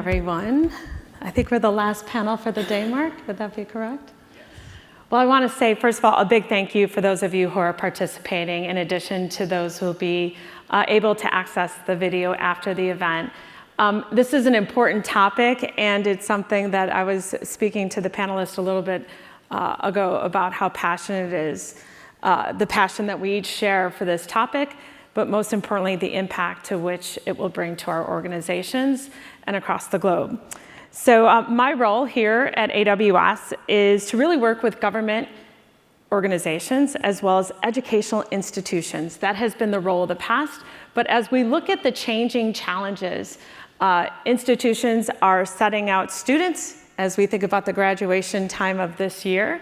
everyone. I think we're the last panel for the day, Mark. Would that be correct? Well, I want to say, first of all, a big thank you for those of you who are participating, in addition to those who will be able to access the video after the event. This is an important topic, and it's something that I was speaking to the panelists a little bit ago about how passionate it is, the passion that we each share for this topic, but most importantly, the impact to which it will bring to our organizations and across the globe. So my role here at AWS is to really work with government organizations as well as educational institutions. That has been the role of the past, but as we look at the changing challenges, institutions are setting out students, as we think about the graduation time of this year,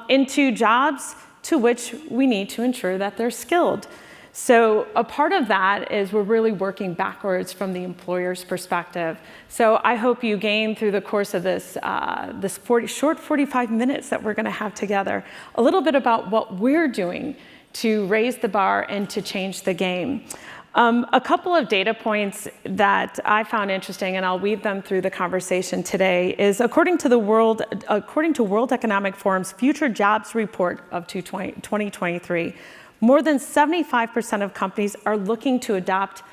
into jobs to which we need to ensure that they're skilled. So a part of that is we're really working backwards from the employer's perspective. So I hope you gain through the course of this, short 45 minutes that we're going to have together, a little bit about what we're doing to raise the bar and to change the game. A couple of data points that I found interesting, and I'll weave them through the conversation today, is according to World Economic Forum's Future Jobs Report of 2023, more than 75% of companies are looking to adopt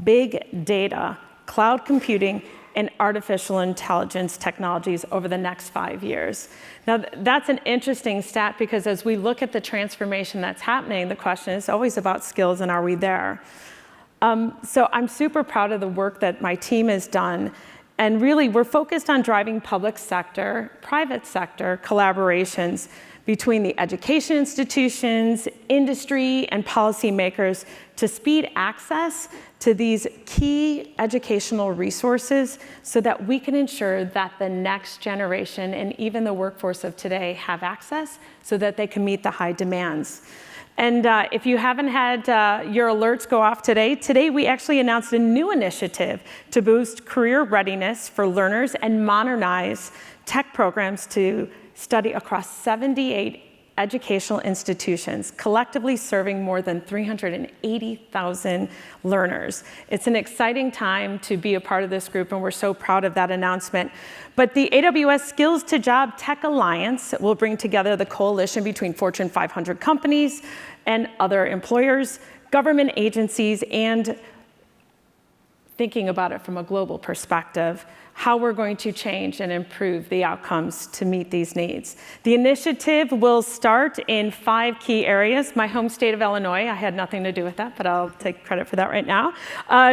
big data, cloud computing, and artificial intelligence technologies over the next 5 years. Now, that's an interesting stat because as we look at the transformation that's happening, the question is always about skills and are we there? So I'm super proud of the work that my team has done. And really, we're focused on driving public sector, private sector collaborations between the education institutions, industry, and policymakers to speed access to these key educational resources so that we can ensure that the next generation and even the workforce of today have access so that they can meet the high demands. And if you haven't had your alerts go off today we actually announced a new initiative to boost career readiness for learners and modernize tech programs to study across 78 educational institutions, collectively serving more than 380,000 learners. It's an exciting time to be a part of this group, and we're so proud of that announcement. But the AWS Skills to Job Tech Alliance will bring together the coalition between Fortune 500 companies and other employers, government agencies, and thinking about it from a global perspective, how we're going to change and improve the outcomes to meet these needs. The initiative will start in 5 key areas. My home state of Illinois, I had nothing to do with that, but I'll take credit for that right now.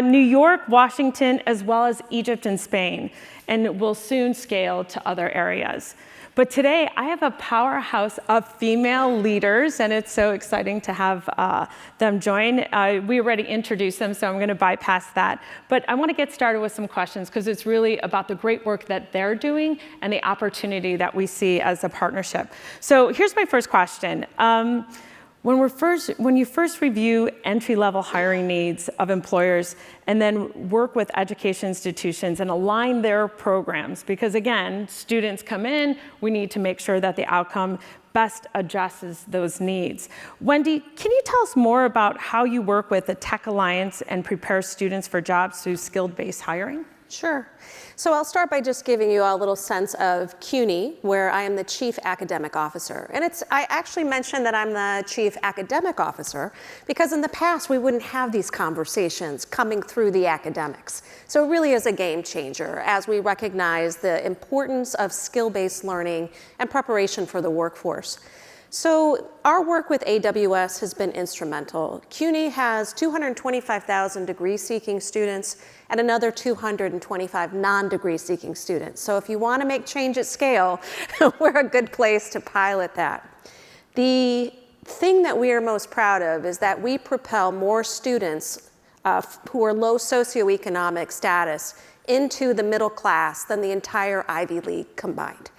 New York, Washington, as well as Egypt and Spain, and will soon scale to other areas. But today, I have a powerhouse of female leaders, and it's so exciting to have them join. We already introduced them, so I'm going to bypass that. But I want to get started with some questions, because it's really about the great work that they're doing and the opportunity that we see as a partnership. So here's my first question. When you first review entry-level hiring needs of employers and then work with education institutions and align their programs, because again, students come in, we need to make sure that the outcome best addresses those needs. Wendy, can you tell us more about how you work with the Tech Alliance and prepare students for jobs through skill-based hiring? Sure. So I'll start by just giving you a little sense of CUNY, where I am the Chief Academic Officer. And I actually mentioned that I'm the Chief Academic Officer because in the past we wouldn't have these conversations coming through the academics. So it really is a game changer as we recognize the importance of skill-based learning and preparation for the workforce. So our work with AWS has been instrumental. CUNY has 225,000 degree-seeking students and another 225 non-degree-seeking students. So if you want to make change at scale, we're a good place to pilot that. The thing that we are most proud of is that we propel more students who are low socioeconomic status into the middle class than the entire Ivy League combined.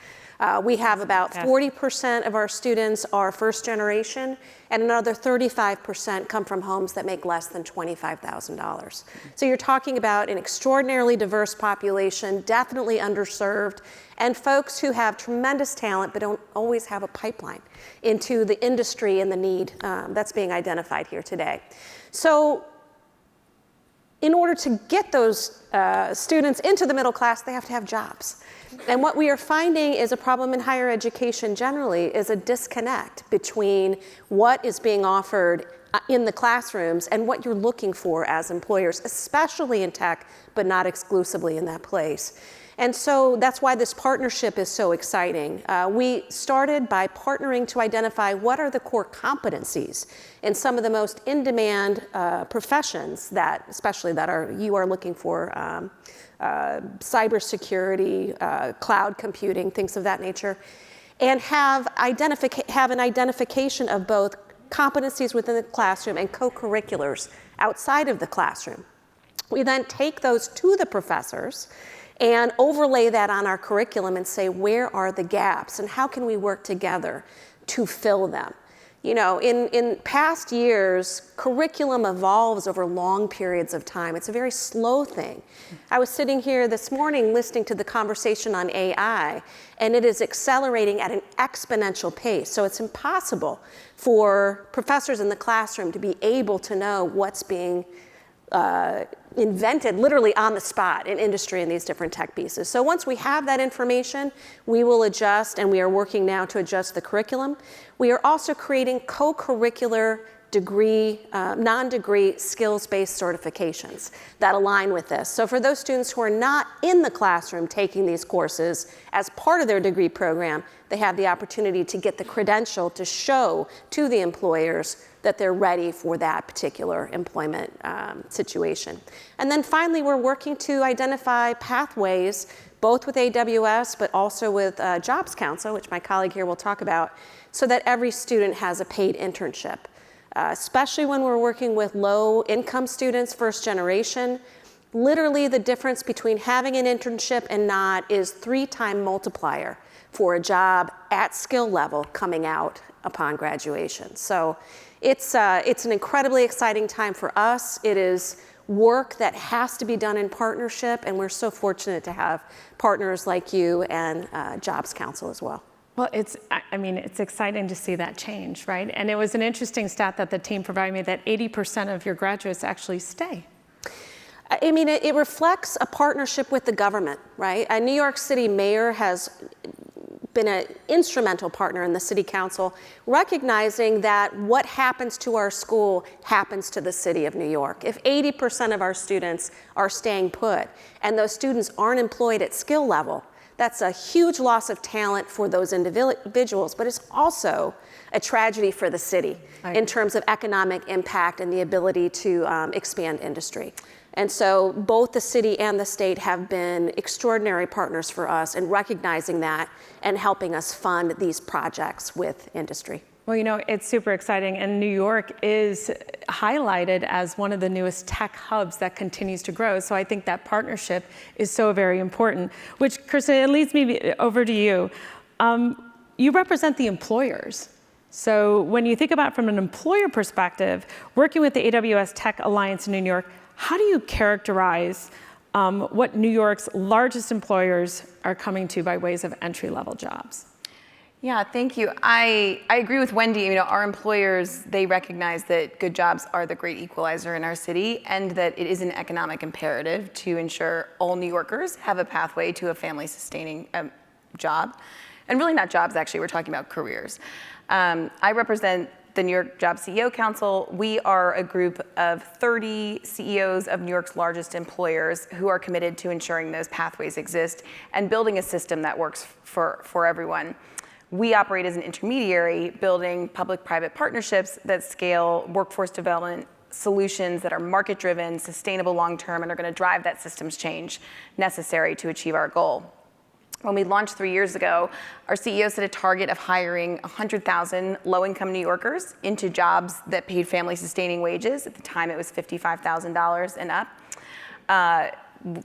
We have about 40% of our students are first generation, and another 35% come from homes that make less than $25,000. So you're talking about an extraordinarily diverse population, definitely underserved, and folks who have tremendous talent but don't always have a pipeline into the industry and the need that's being identified here today. So in order to get those students into the middle class, they have to have jobs. And what we are finding is a problem in higher education generally is a disconnect between what is being offered in the classrooms and what you're looking for as employers, especially in tech, but not exclusively in that place. And so that's why this partnership is so exciting. We started by partnering to identify what are the core competencies in some of the most in-demand professions that, especially that you are looking for, cybersecurity, cloud computing, things of that nature, and have an identification of both competencies within the classroom and co-curriculars outside of the classroom. We then take those to the professors and overlay that on our curriculum and say, where are the gaps and how can we work together to fill them? You know, in past years, curriculum evolves over long periods of time. It's a very slow thing. I was sitting here this morning listening to the conversation on AI, and it is accelerating at an exponential pace. So it's impossible for professors in the classroom to be able to know what's being invented literally on the spot in industry in these different tech pieces. So once we have that information, we will adjust, and we are working now to adjust the curriculum. We are also creating co-curricular degree, non-degree skills-based certifications that align with this. So for those students who are not in the classroom taking these courses as part of their degree program, they have the opportunity to get the credential to show to the employers that they're ready for that particular employment situation. And then finally, we're working to identify pathways, both with AWS, but also with Jobs Council, which my colleague here will talk about, so that every student has a paid internship. Especially when we're working with low-income students, first generation, literally the difference between having an internship and not is 3-time multiplier for a job at skill level coming out upon graduation. So it's an incredibly exciting time for us. It is work that has to be done in partnership, and we're so fortunate to have partners like you and Jobs Council as well. Well, it's exciting to see that change, right? And it was an interesting stat that the team provided me that 80% of your graduates actually stay. I mean, it reflects a partnership with the government, right? A New York City mayor has been an instrumental partner in the city council, recognizing that what happens to our school happens to the city of New York. If 80% of our students are staying put and those students aren't employed at skill level, that's a huge loss of talent for those individuals, but it's also a tragedy for the city in terms of economic impact and the ability to expand industry. And so both the city and the state have been extraordinary partners for us in recognizing that and helping us fund these projects with industry. Well, you know, it's super exciting, and New York is highlighted as one of the newest tech hubs that continues to grow. So I think that partnership is so very important, which, Kirsten, it leads me over to you. You represent the employers. So when you think about from an employer perspective, working with the AWS Tech Alliance in New York, how do you characterize what New York's largest employers are coming to by ways of entry-level jobs? Yeah, thank you. I agree with Wendy. You know, our employers, they recognize that good jobs are the great equalizer in our city, and that it is an economic imperative to ensure all New Yorkers have a pathway to a family-sustaining job. And really not jobs, actually, we're talking about careers. I represent the New York Job CEO Council. We are a group of 30 CEOs of New York's largest employers who are committed to ensuring those pathways exist and building a system that works for everyone. We operate as an intermediary, building public-private partnerships that scale workforce development solutions that are market-driven, sustainable long-term, and are going to drive that systems change necessary to achieve our goal. When we launched 3 years ago, our CEO set a target of hiring 100,000 low-income New Yorkers into jobs that paid family-sustaining wages. At the time, it was $55,000 and up.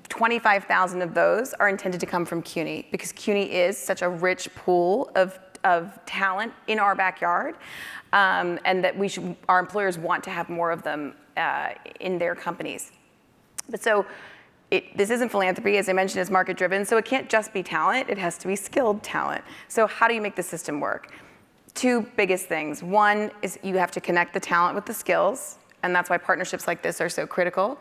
25,000 of those are intended to come from CUNY, because CUNY is such a rich pool of talent in our backyard, and that our employers want to have more of them in their companies. But so this isn't philanthropy, as I mentioned, it's market driven, so it can't just be talent, it has to be skilled talent. So how do you make the system work? Two biggest things. One is you have to connect the talent with the skills, and that's why partnerships like this are so critical.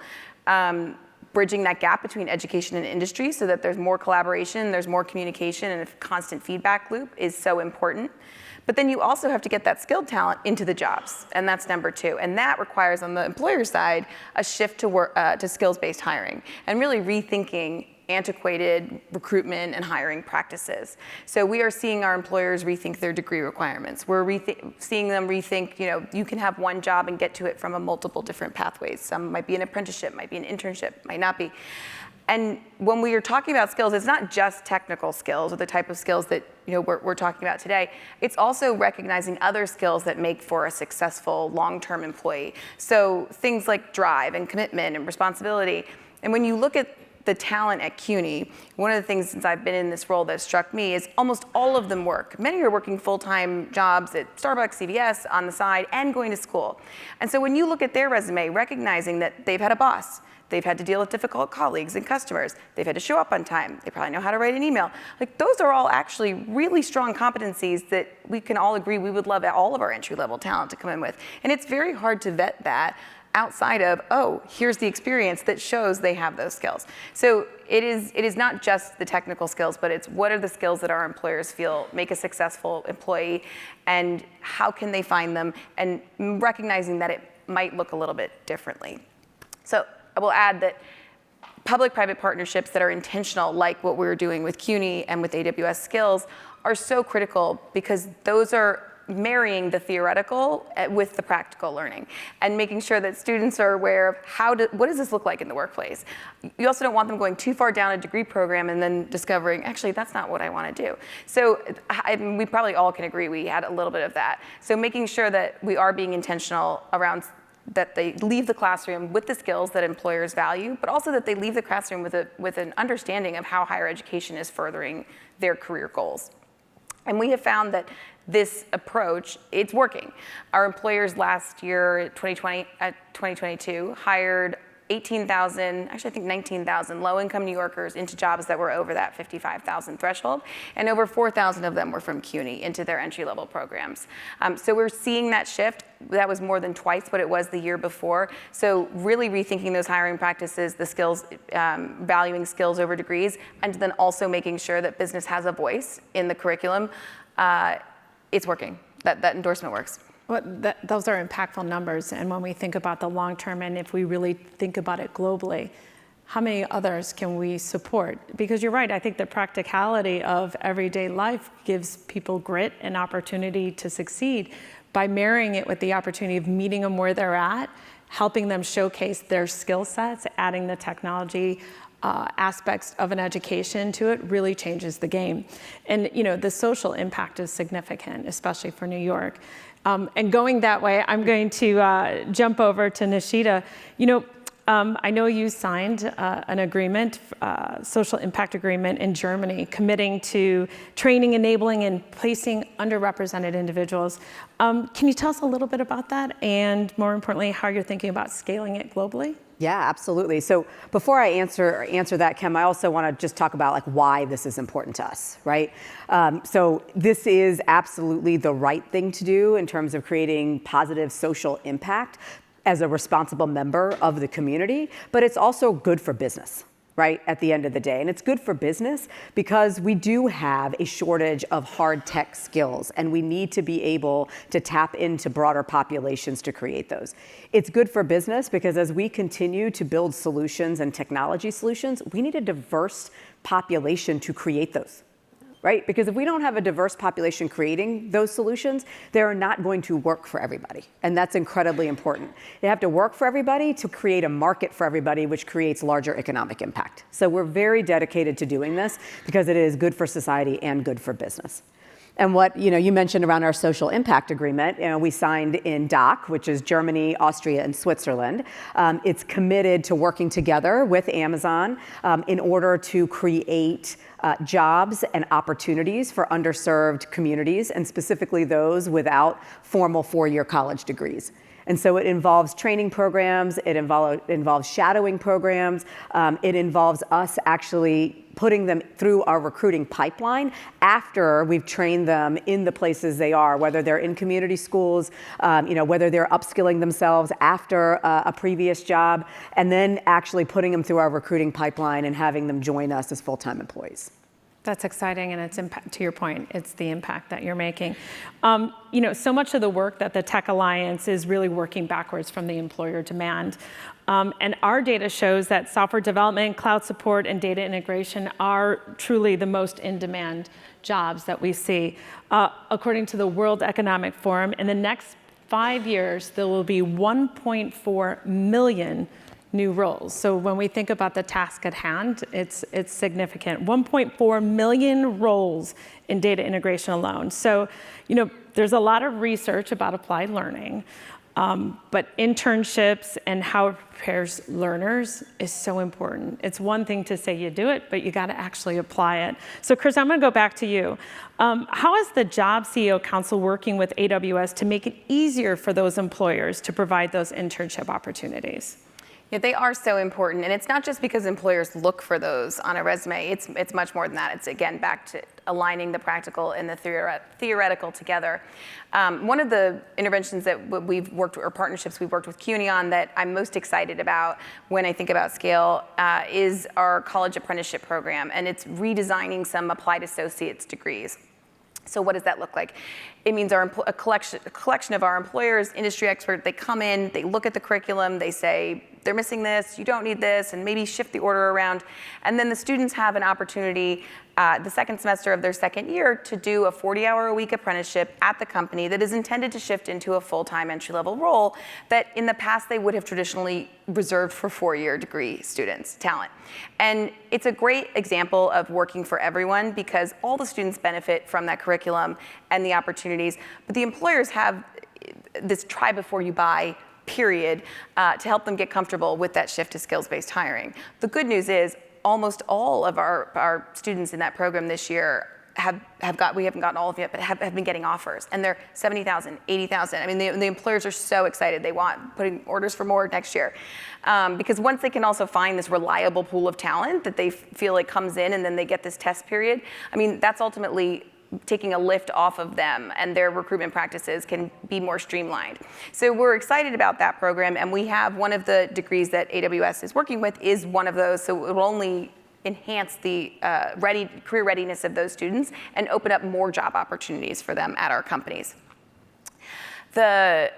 bridging that gap between education and industry so that there's more collaboration, there's more communication, and a constant feedback loop is so important. But then you also have to get that skilled talent into the jobs, and that's number 2. And that requires, on the employer side, a shift to skills-based hiring and really rethinking antiquated recruitment and hiring practices. So we are seeing our employers rethink their degree requirements. We're seeing them rethink, you can have one job and get to it from a multiple different pathways. Some might be an apprenticeship, might be an internship, might not be. And when we are talking about skills, it's not just technical skills or the type of skills that we're talking about today. It's also recognizing other skills that make for a successful long-term employee. So things like drive and commitment and responsibility. And when you look at the talent at CUNY, one of the things since I've been in this role that struck me is almost all of them work. Many are working full-time jobs at Starbucks, CVS, on the side, and going to school. And so when you look at their resume, recognizing that they've had a boss, they've had to deal with difficult colleagues and customers, they've had to show up on time, they probably know how to write an email. Like, those are all actually really strong competencies that we can all agree we would love all of our entry-level talent to come in with. And it's very hard to vet that outside of, oh, here's the experience that shows they have those skills. So it is not just the technical skills, but it's what are the skills that our employers feel make a successful employee, and how can they find them, and recognizing that it might look a little bit differently. So I will add that public-private partnerships that are intentional, like what we're doing with CUNY and with AWS Skills, are so critical because those are marrying the theoretical with the practical learning and making sure that students are aware of what does this look like in the workplace. You also don't want them going too far down a degree program and then discovering, actually, that's not what I want to do. So we probably all can agree we had a little bit of that. So making sure that we are being intentional around that they leave the classroom with the skills that employers value, but also that they leave the classroom with an understanding of how higher education is furthering their career goals. And we have found that this approach, it's working. Our employers last year, 2022, hired 18,000, actually I think 19,000 low-income New Yorkers into jobs that were over that 55,000 threshold, and over 4,000 of them were from CUNY into their entry-level programs. So we're seeing that shift. That was more than twice what it was the year before. So really rethinking those hiring practices, the skills, valuing skills over degrees, and then also making sure that business has a voice in the curriculum. It's working. That endorsement works. Well, those are impactful numbers. And when we think about the long term, and if we really think about it globally, how many others can we support? Because you're right, I think the practicality of everyday life gives people grit and opportunity to succeed by marrying it with the opportunity of meeting them where they're at, helping them showcase their skill sets, adding the technology aspects of an education to it really changes the game. And the social impact is significant, especially for New York. And going that way, I'm going to jump over to Nishita. I know you signed an agreement, social impact agreement in Germany, committing to training, enabling, and placing underrepresented individuals. Can you tell us a little bit about that, and more importantly, how you're thinking about scaling it globally? Yeah, absolutely. So before I answer that, Kim, I also want to just talk about why this is important to us, right? So this is absolutely the right thing to do in terms of creating positive social impact as a responsible member of the community, but it's also good for business, right, at the end of the day. And it's good for business because we do have a shortage of hard tech skills, and we need to be able to tap into broader populations to create those. It's good for business because as we continue to build solutions and technology solutions, we need a diverse population to create those. Right? Because if we don't have a diverse population creating those solutions, they're not going to work for everybody. And that's incredibly important. They have to work for everybody to create a market for everybody, which creates larger economic impact. So we're very dedicated to doing this because it is good for society and good for business. And what you mentioned around our social impact agreement, we signed in DACH, which is Germany, Austria, and Switzerland. It's committed to working together with Amazon in order to create jobs and opportunities for underserved communities, and specifically those without formal four-year college degrees. And so it involves training programs, it involves shadowing programs, it involves us actually putting them through our recruiting pipeline after we've trained them in the places they are, whether they're in community schools, whether they're upskilling themselves after a previous job, and then actually putting them through our recruiting pipeline and having them join us as full-time employees. That's exciting, and it's to your point, it's the impact that you're making. So much of the work that the Tech Alliance is really working backwards from the employer demand. And our data shows that software development, cloud support, and data integration are truly the most in-demand jobs that we see. According to the World Economic Forum, in the next 5 years, there will be 1.4 million new roles. So when we think about the task at hand, it's significant. 1.4 million roles in data integration alone. So, there's a lot of research about applied learning, but internships and how it prepares learners is so important. It's one thing to say you do it, but you got to actually apply it. So Chris, I'm going to go back to you. How is the Job CEO Council working with AWS to make it easier for those employers to provide those internship opportunities? Yeah, they are so important, and it's not just because employers look for those on a resume. It's much more than that. It's, again, back to aligning the practical and the theoretical together. One of the interventions that partnerships we've worked with CUNY on that I'm most excited about when I think about scale is our college apprenticeship program, and it's redesigning some applied associate's degrees. So what does that look like? It means a collection of our employers, industry experts, they come in, they look at the curriculum, they say, they're missing this, you don't need this, and maybe shift the order around. And then the students have an opportunity the second semester of their second year to do a 40-hour-a-week apprenticeship at the company that is intended to shift into a full-time entry-level role that in the past they would have traditionally reserved for four-year degree students, talent. And it's a great example of working for everyone because all the students benefit from that curriculum and the opportunities, but the employers have this try before you buy period to help them get comfortable with that shift to skills-based hiring. The good news is almost all of our students in that program this year we haven't gotten all of it, but have been getting offers. And they're 70,000, 80,000. I mean, the employers are so excited. They want putting orders for more next year. Because once they can also find this reliable pool of talent that they feel like comes in and then they get this test period, I mean, that's ultimately taking a lift off of them and their recruitment practices can be more streamlined. So we're excited about that program, and we have one of the degrees that AWS is working with is one of those, so it will only enhance the career readiness of those students and open up more job opportunities for them at our companies. The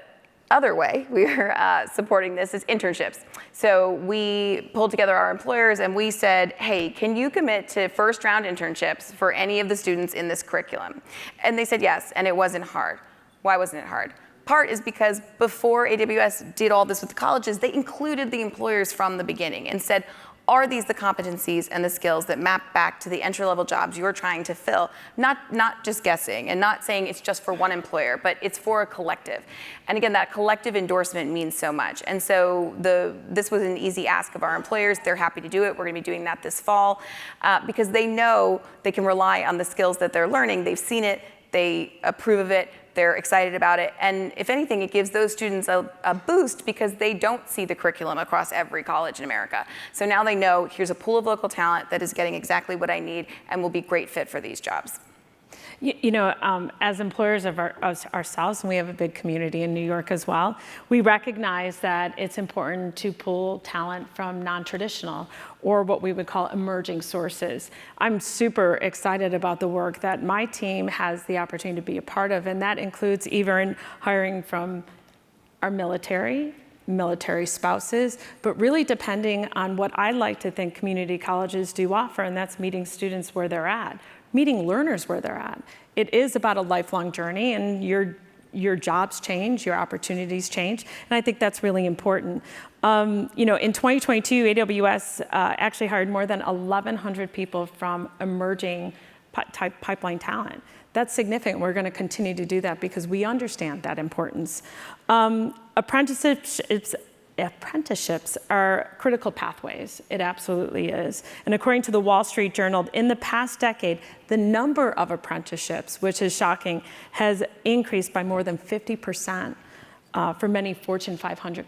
other way we're supporting this is internships. So we pulled together our employers and we said, hey, can you commit to first round internships for any of the students in this curriculum? And they said yes, and it wasn't hard. Why wasn't it hard? Part is because before AWS did all this with the colleges, they included the employers from the beginning and said, are these the competencies and the skills that map back to the entry-level jobs you're trying to fill? Not just guessing and not saying it's just for one employer, but it's for a collective. And again, that collective endorsement means so much. And so this was an easy ask of our employers. They're happy to do it. We're going to be doing that this fall because they know they can rely on the skills that they're learning. They've seen it. They approve of it. They're excited about it. And if anything, it gives those students a boost because they don't see the curriculum across every college in America. So now they know here's a pool of local talent that is getting exactly what I need and will be a great fit for these jobs. As employers of ourselves, and we have a big community in New York as well, we recognize that it's important to pull talent from non-traditional or what we would call emerging sources. I'm super excited about the work that my team has the opportunity to be a part of, and that includes even hiring from our military spouses, but really depending on what I like to think community colleges do offer, and that's meeting students where they're at. Meeting learners where they're at. It is about a lifelong journey, and your jobs change, your opportunities change, and I think that's really important. In 2022, AWS actually hired more than 1,100 people from emerging pipeline talent. That's significant. We're going to continue to do that because we understand that importance. Apprenticeships apprenticeships are critical pathways. It absolutely is. And according to the Wall Street Journal, in the past decade, the number of apprenticeships, which is shocking, has increased by more than 50% for many Fortune 500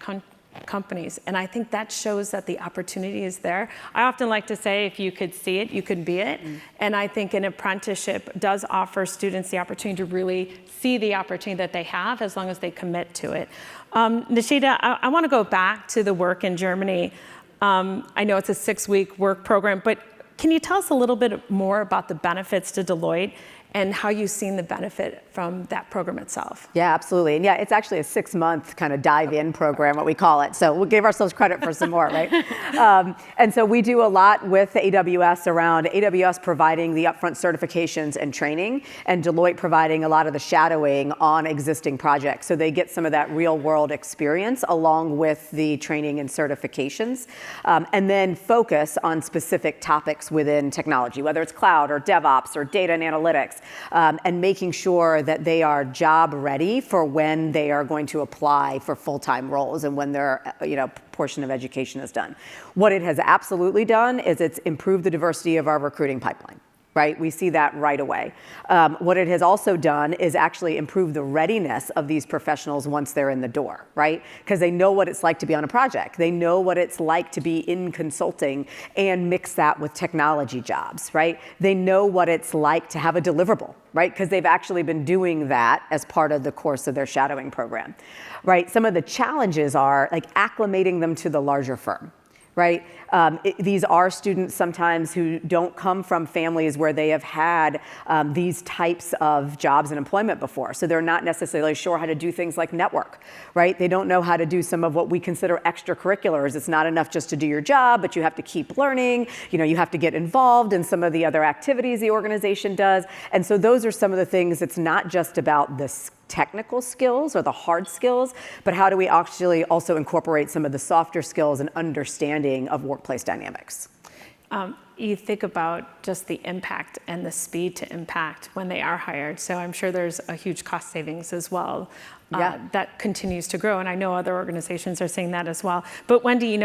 companies. And I think that shows that the opportunity is there. I often like to say, if you could see it, you could be it. And I think an apprenticeship does offer students the opportunity to really see the opportunity that they have as long as they commit to it. Nishita, I want to go back to the work in Germany. I know it's a 6-week work program, but can you tell us a little bit more about the benefits to Deloitte and how you've seen the benefit from that program itself? Yeah, absolutely. And yeah, it's actually a 6-month kind of dive-in program, what we call it. So we'll give ourselves credit for some more, right? And so we do a lot with AWS around AWS providing the upfront certifications and training, and Deloitte providing a lot of the shadowing on existing projects. So they get some of that real-world experience along with the training and certifications, and then focus on specific topics within technology, whether it's cloud or DevOps or data and analytics. And making sure that they are job ready for when they are going to apply for full-time roles and when their portion of education is done. What it has absolutely done is it's improved the diversity of our recruiting pipeline. Right? We see that right away. What it has also done is actually improve the readiness of these professionals once they're in the door, right? Because they know what it's like to be on a project. They know what it's like to be in consulting and mix that with technology jobs, right? They know what it's like to have a deliverable, right? Because they've actually been doing that as part of the course of their shadowing program, right? Some of the challenges are like acclimating them to the larger firm. Right? These are students sometimes who don't come from families where they have had these types of jobs and employment before. So they're not necessarily sure how to do things like network, right? They don't know how to do some of what we consider extracurriculars. It's not enough just to do your job, but you have to keep learning. You have to get involved in some of the other activities the organization does. And so those are some of the things. It's not just about this technical skills or the hard skills, but how do we actually also incorporate some of the softer skills and understanding of workplace dynamics? You think about just the impact and the speed to impact when they are hired. So I'm sure there's a huge cost savings as well that continues to grow. And I know other organizations are seeing that as well. But Wendy,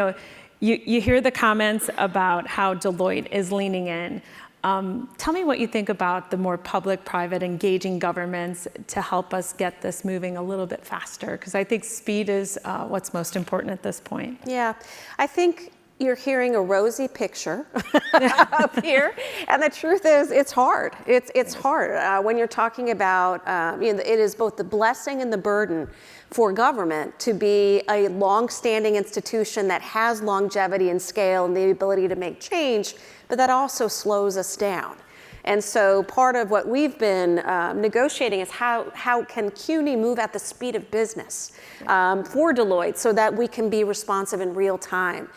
you hear the comments about how Deloitte is leaning in. Tell me what you think about the more public-private engaging governments to help us get this moving a little bit faster, because I think speed is what's most important at this point. Yeah, I think you're hearing a rosy picture up here, and the truth is it's hard. It's hard when you're talking about, it is both the blessing and the burden for government to be a long-standing institution that has longevity and scale and the ability to make change, but that also slows us down. And so part of what we've been negotiating is how can CUNY move at the speed of business for Deloitte so that we can be responsive in real time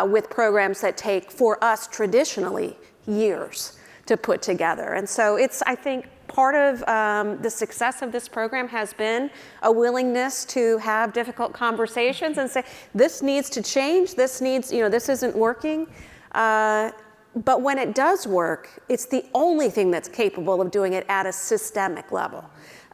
with programs that take, for us traditionally, years to put together. And so it's, I think, part of the success of this program has been a willingness to have difficult conversations and say, this needs to change, this needs, this isn't working. But when it does work, it's the only thing that's capable of doing it at a systemic level.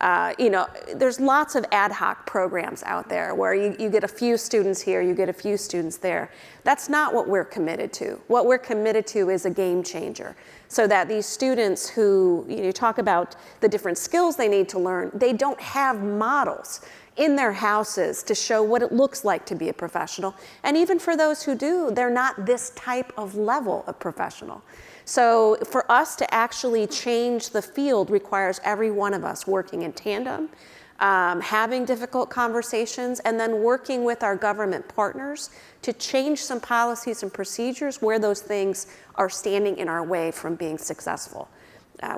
There's lots of ad hoc programs out there where you get a few students here, you get a few students there. That's not what we're committed to. What we're committed to is a game changer, so that these students who, you talk about the different skills they need to learn, they don't have models in their houses to show what it looks like to be a professional. And even for those who do, they're not this type of level of professional. So for us to actually change the field requires every one of us working in tandem, having difficult conversations, and then working with our government partners to change some policies and procedures where those things are standing in our way from being successful.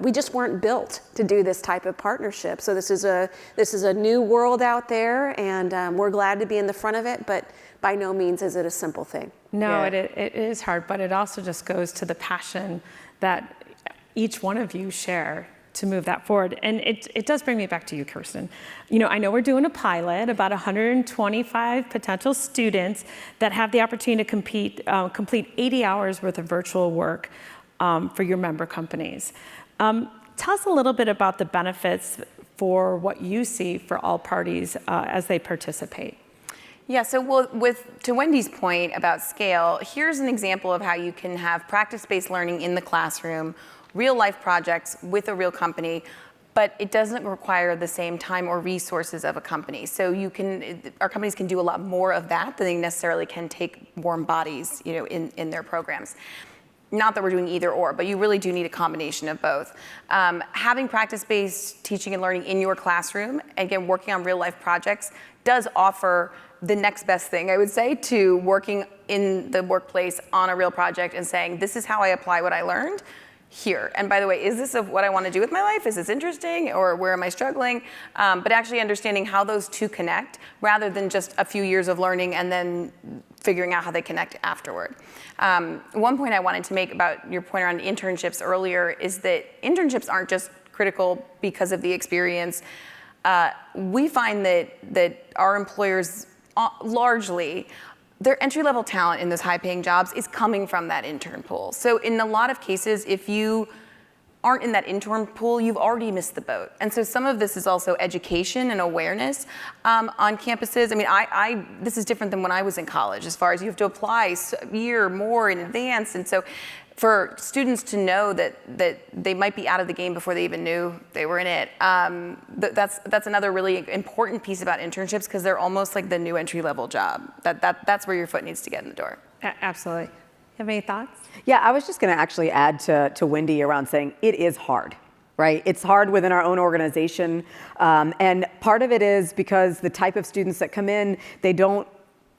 We just weren't built to do this type of partnership. So this is a new world out there, and we're glad to be in the front of it, but by no means is it a simple thing. No, it is hard, but it also just goes to the passion that each one of you share to move that forward. And it does bring me back to you, Kirsten. I know we're doing a pilot, about 125 potential students that have the opportunity to complete 80 hours worth of virtual work for your member companies. Tell us a little bit about the benefits for what you see for all parties as they participate. Yeah, so to Wendy's point about scale, here's an example of how you can have practice-based learning in the classroom, real life projects with a real company, but it doesn't require the same time or resources of a company. So our companies can do a lot more of that than they necessarily can take warm bodies, in their programs. Not that we're doing either or, but you really do need a combination of both. Having practice-based teaching and learning in your classroom, again, working on real life projects, does offer the next best thing, I would say, to working in the workplace on a real project and saying, this is how I apply what I learned here. And by the way, is this what I want to do with my life? Is this interesting, or where am I struggling? But actually understanding how those two connect rather than just a few years of learning and then figuring out how they connect afterward. One point I wanted to make about your point around internships earlier is that internships aren't just critical because of the experience. We find that our employers largely, their entry-level talent in those high-paying jobs is coming from that intern pool. So in a lot of cases, if you aren't in that intern pool, you've already missed the boat. And so some of this is also education and awareness on campuses. I mean, this is different than when I was in college, as far as you have to apply a year more in advance. And so for students to know that they might be out of the game before they even knew they were in it, that's another really important piece about internships, because they're almost like the new entry-level job. That's where your foot needs to get in the door. Absolutely. You have any thoughts? Yeah, I was just going to actually add to Wendy around saying it is hard, right? It's hard within our own organization. And part of it is because the type of students that come in, they don't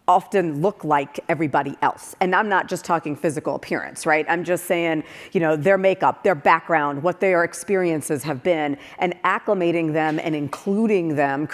often look like everybody else. And I'm not just talking physical appearance, right? I'm just saying, their makeup, their background, what their experiences have been, and acclimating them and including them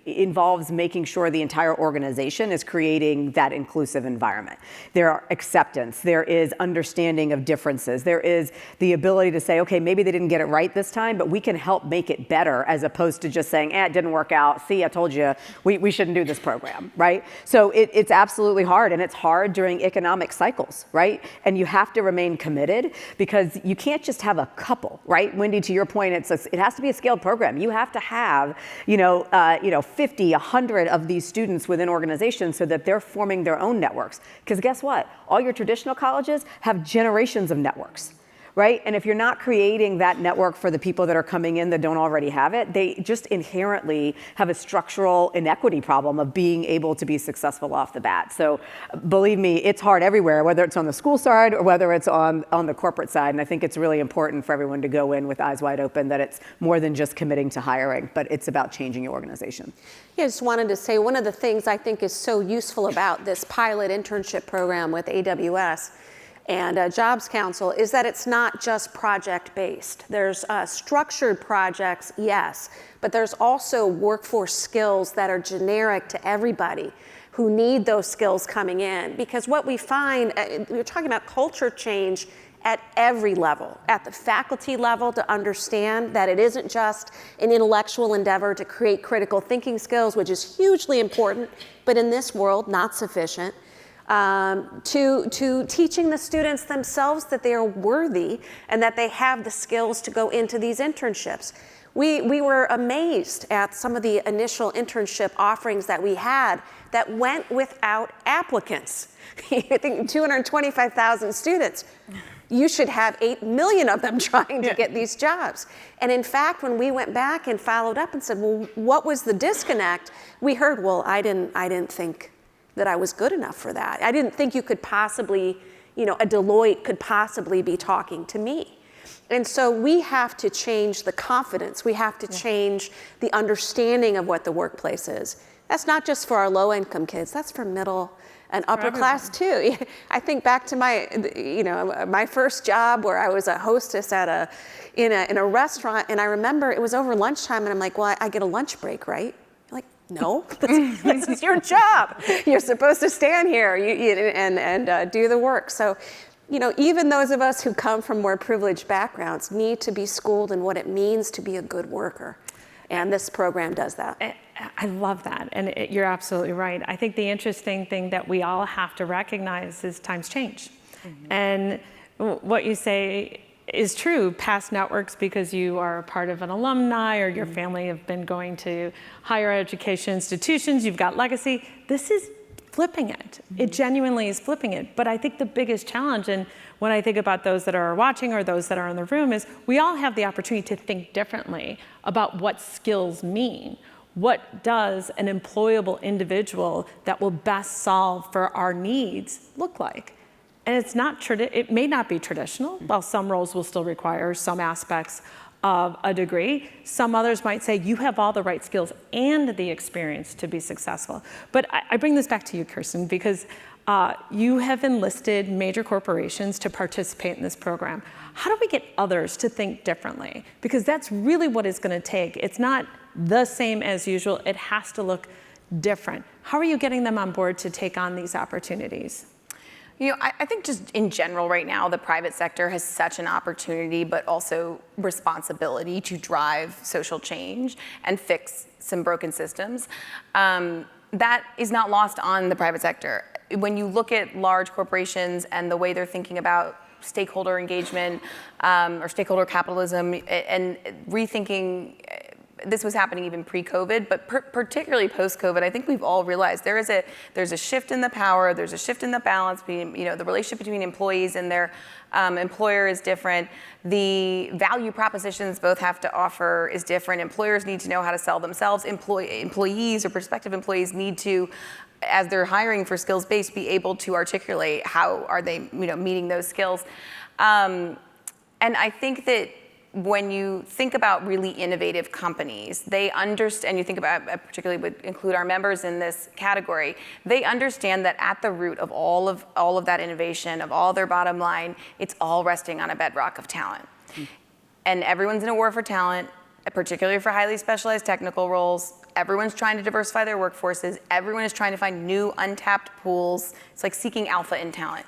involves making sure the entire organization is creating that inclusive environment. There are acceptance, there is understanding of differences, there is the ability to say, okay, maybe they didn't get it right this time, but we can help make it better, as opposed to just saying, it didn't work out. See, I told you, we shouldn't do this program, right? So it's absolutely hard, and it's hard during economic cycles, right? And you have to remain committed, because you can't just have a couple, right? Wendy, to your point, it has to be a scaled program. You have to have, 50, 100 of these students within organizations so that they're forming their own networks. Because guess what? All your traditional colleges have generations of networks, right? And if you're not creating that network for the people that are coming in that don't already have it, they just inherently have a structural inequity problem of being able to be successful off the bat. So believe me, it's hard everywhere, whether it's on the school side or whether it's on the corporate side. And I think it's really important for everyone to go in with eyes wide open, that it's more than just committing to hiring, but it's about changing your organization. Yeah, I just wanted to say, one of the things I think is so useful about this pilot internship program with AWS and Jobs Council is that it's not just project-based. There's structured projects, yes, but there's also workforce skills that are generic to everybody who need those skills coming in. Because what we find, we're talking about culture change at every level, at the faculty level, to understand that it isn't just an intellectual endeavor to create critical thinking skills, which is hugely important, but in this world, not sufficient. To teaching the students themselves that they are worthy and that they have the skills to go into these internships. We were amazed at some of the initial internship offerings that we had that went without applicants. I think 225,000 students. You should have 8 million of them trying to get these jobs. And in fact, when we went back and followed up and said, well, what was the disconnect? We heard, well, I didn't think that I was good enough for that. I didn't think you could possibly, a Deloitte could possibly be talking to me. And so we have to change the confidence. We have to change the understanding of what the workplace is. That's not just for our low-income kids, that's for middle and upper class too. I think back to my first job where I was a hostess in a restaurant, and I remember it was over lunchtime, and I'm like, well, I get a lunch break, right? No, this is your job. You're supposed to stand here and do the work. So, even those of us who come from more privileged backgrounds need to be schooled in what it means to be a good worker. And this program does that. I love that. And you're absolutely right. I think the interesting thing that we all have to recognize is times change. Mm-hmm. And what you say is true, past networks because you are a part of an alumni or your family have been going to higher education institutions, you've got legacy. This is flipping it. It genuinely is flipping it. But I think the biggest challenge, and when I think about those that are watching or those that are in the room, is we all have the opportunity to think differently about what skills mean. What does an employable individual that will best solve for our needs look like? And it's not it may not be traditional. While some roles will still require some aspects of a degree, some others might say you have all the right skills and the experience to be successful. But I bring this back to you, Kirsten, because you have enlisted major corporations to participate in this program. How do we get others to think differently? Because that's really what it's going to take. It's not the same as usual. It has to look different. How are you getting them on board to take on these opportunities? You know, I think just in general right now, the private sector has such an opportunity, but also responsibility to drive social change and fix some broken systems. That is not lost on the private sector. When you look at large corporations and the way they're thinking about stakeholder engagement or stakeholder capitalism and rethinking, this was happening even pre-COVID, but particularly post-COVID, I think we've all realized there's a shift in the power, there's a shift in the balance between, the relationship between employees and their employer is different. The value propositions both have to offer is different. Employers need to know how to sell themselves. Employees or prospective employees need to, as they're hiring for skills-based, be able to articulate how are they, meeting those skills. And I think that when you think about really innovative companies, they understand, you think about, particularly would include our members in this category, they understand that at the root of all of that innovation, of all their bottom line, it's all resting on a bedrock of talent. And everyone's in a war for talent, particularly for highly specialized technical roles. Everyone's trying to diversify their workforces. Everyone is trying to find new untapped pools. It's like seeking alpha in talent.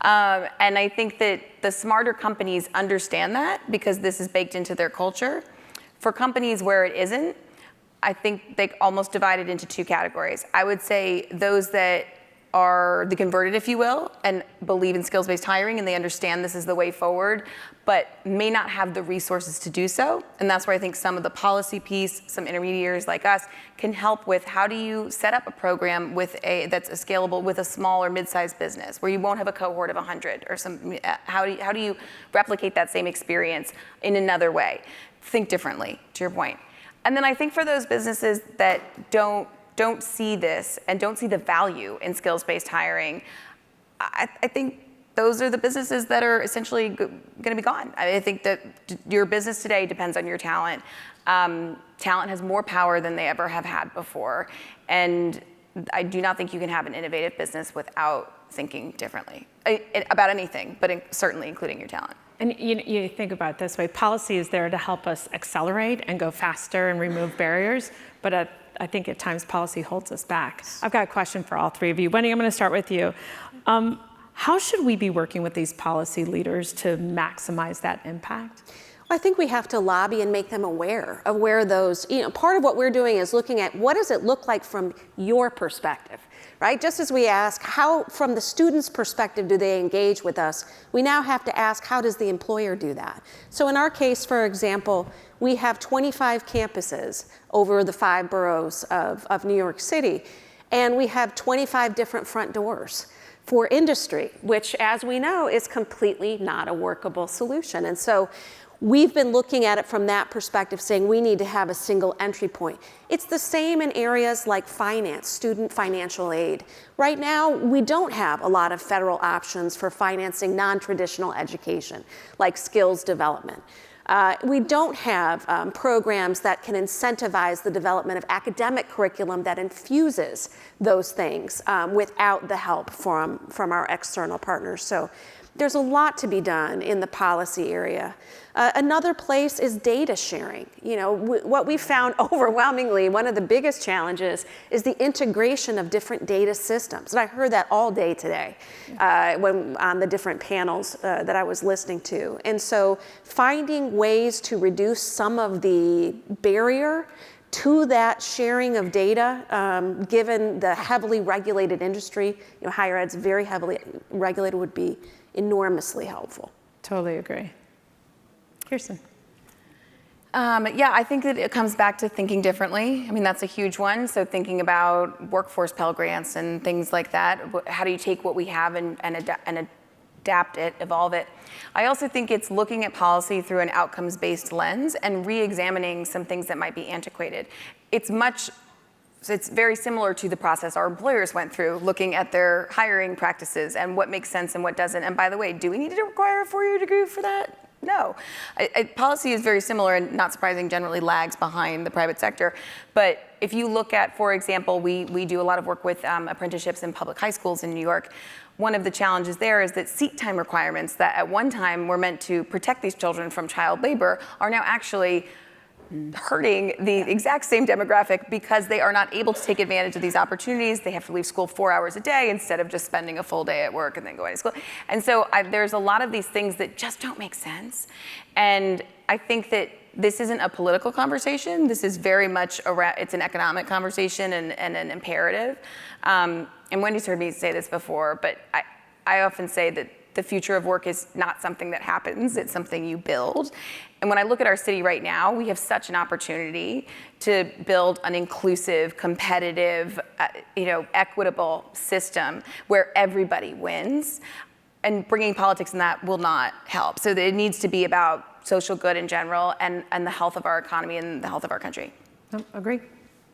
And I think that the smarter companies understand that because this is baked into their culture. For companies where it isn't, I think they almost divide it into two categories. I would say those that are the converted, if you will, and believe in skills-based hiring and they understand this is the way forward, but may not have the resources to do so. And that's where I think some of the policy piece, some intermediaries like us can help with how do you set up a program that's scalable with a small or mid-sized business where you won't have a cohort of 100 or some, how do you replicate that same experience in another way? Think differently, to your point. And then I think for those businesses that don't see this and don't see the value in skills-based hiring, I think those are the businesses that are essentially going to be gone. I think that your business today depends on your talent. Talent has more power than they ever have had before. And I do not think you can have an innovative business without thinking differently about anything, but certainly including your talent. And you think about it this way, policy is there to help us accelerate and go faster and remove barriers, but I think at times policy holds us back. I've got a question for all three of you. Wendy, I'm going to start with you. How should we be working with these policy leaders to maximize that impact? I think we have to lobby and make them aware of where those, part of what we're doing is looking at what does it look like from your perspective, right? Just as we ask how, from the student's perspective, do they engage with us, we now have to ask how does the employer do that? So in our case, for example, we have 25 campuses over the 5 boroughs of New York City, and we have 25 different front doors for industry, which, as we know, is completely not a workable solution. And so we've been looking at it from that perspective, saying we need to have a single entry point. It's the same in areas like finance, student financial aid. Right now, we don't have a lot of federal options for financing non-traditional education, like skills development. We don't have programs that can incentivize the development of academic curriculum that infuses those things without the help from our external partners. So there's a lot to be done in the policy area. Another place is data sharing. What we found overwhelmingly, one of the biggest challenges is the integration of different data systems. And I heard that all day today on the different panels that I was listening to. And so finding ways to reduce some of the barrier to that sharing of data, given the heavily regulated industry, higher ed's very heavily regulated, would be enormously helpful. Totally agree. Kirsten. Yeah, I think that it comes back to thinking differently. I mean, that's a huge one. So thinking about workforce Pell Grants and things like that. How do you take what we have and adapt it, evolve it? I also think it's looking at policy through an outcomes-based lens and re-examining some things that might be antiquated. It's very similar to the process our employers went through, looking at their hiring practices and what makes sense and what doesn't. And by the way, do we need to require a 4-year degree for that? No. Policy is very similar and, not surprising, generally lags behind the private sector. But if you look at, for example, we do a lot of work with apprenticeships in public high schools in New York. One of the challenges there is that seat time requirements that at one time were meant to protect these children from child labor are now actually hurting the exact same demographic because they are not able to take advantage of these opportunities. They have to leave school 4 hours a day instead of just spending a full day at work and then going to school. And so there's a lot of these things that just don't make sense. And I think that this isn't a political conversation. This is very much it's an economic conversation and an imperative. And Wendy's heard me say this before, but I often say that the future of work is not something that happens, it's something you build. And when I look at our city right now, we have such an opportunity to build an inclusive, competitive, equitable system where everybody wins. And bringing politics in that will not help. So it needs to be about social good in general and the health of our economy and the health of our country. Agree.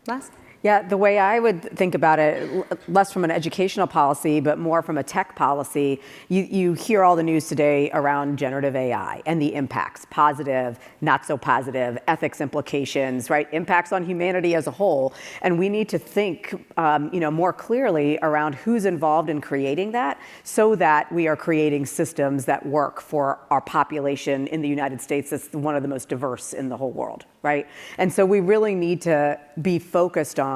Last? Yeah, the way I would think about it, less from an educational policy, but more from a tech policy, you hear all the news today around generative AI and the impacts, positive, not so positive, ethics implications, right? Impacts on humanity as a whole. And we need to think more clearly around who's involved in creating that so that we are creating systems that work for our population in the United States that's one of the most diverse in the whole world, right? And so we really need to be focused on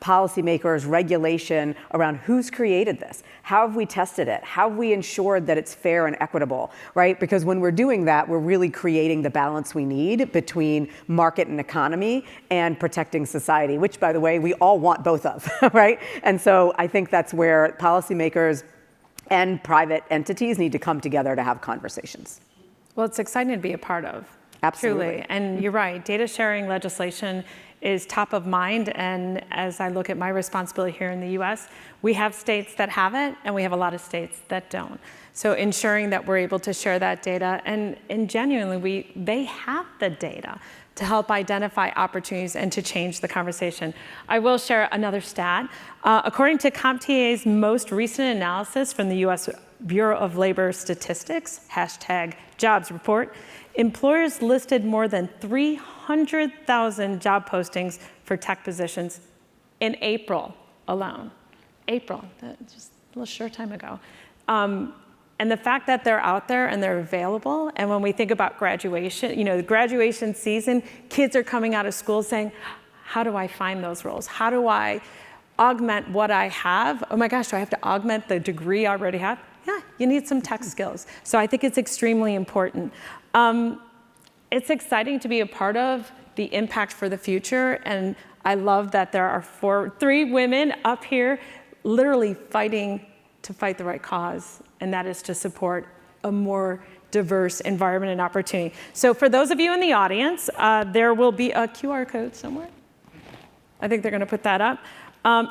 policymakers, regulation around who's created this. How have we tested it? How have we ensured that it's fair and equitable, right? Because when we're doing that, we're really creating the balance we need between market and economy and protecting society, which, by the way, we all want both of, right? And so I think that's where policymakers and private entities need to come together to have conversations. Well, it's exciting to be a part of. Absolutely. Truly. And you're right, data sharing legislation is top of mind. And as I look at my responsibility here in the US, we have states that have it and we have a lot of states that don't. So ensuring that we're able to share that data and genuinely, they have the data to help identify opportunities and to change the conversation. I will share another stat. According to CompTIA's most recent analysis from the US Bureau of Labor Statistics, #jobs report, employers listed more than 300,000 job postings for tech positions in April alone. April, that's just a little short time ago. And the fact that they're out there and they're available, and when we think about graduation, the graduation season, kids are coming out of school saying, how do I find those roles? How do I augment what I have? Oh my gosh, do I have to augment the degree I already have? Yeah, you need some tech skills. So I think it's extremely important. It's exciting to be a part of the impact for the future, and I love that there are 3 women up here literally fighting to fight the right cause, and that is to support a more diverse environment and opportunity. So for those of you in the audience, there will be a QR code somewhere. I think they're going to put that up.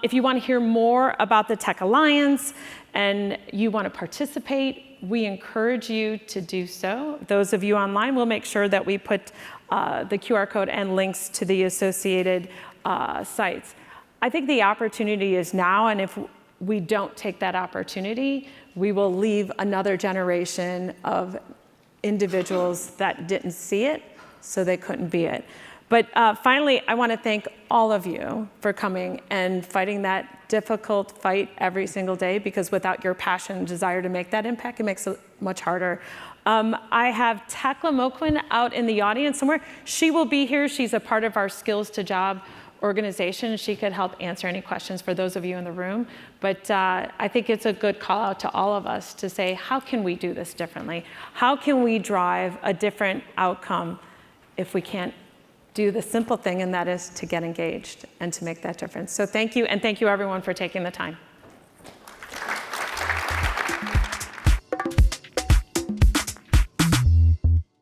If you want to hear more about the Tech Alliance and you want to participate, we encourage you to do so. Those of you online, we'll make sure that we put the QR code and links to the associated sites. I think the opportunity is now, and if we don't take that opportunity, we will leave another generation of individuals that didn't see it, so they couldn't be it. But finally, I want to thank all of you for coming and fighting that difficult fight every single day, because without your passion and desire to make that impact, it makes it much harder. I have Tekla Moquin out in the audience somewhere. She will be here. She's a part of our Skills to Job organization. She could help answer any questions for those of you in the room. But I think it's a good call out to all of us to say, how can we do this differently? How can we drive a different outcome if we can't do the simple thing, and that is to get engaged and to make that difference. So thank you, and thank you everyone for taking the time.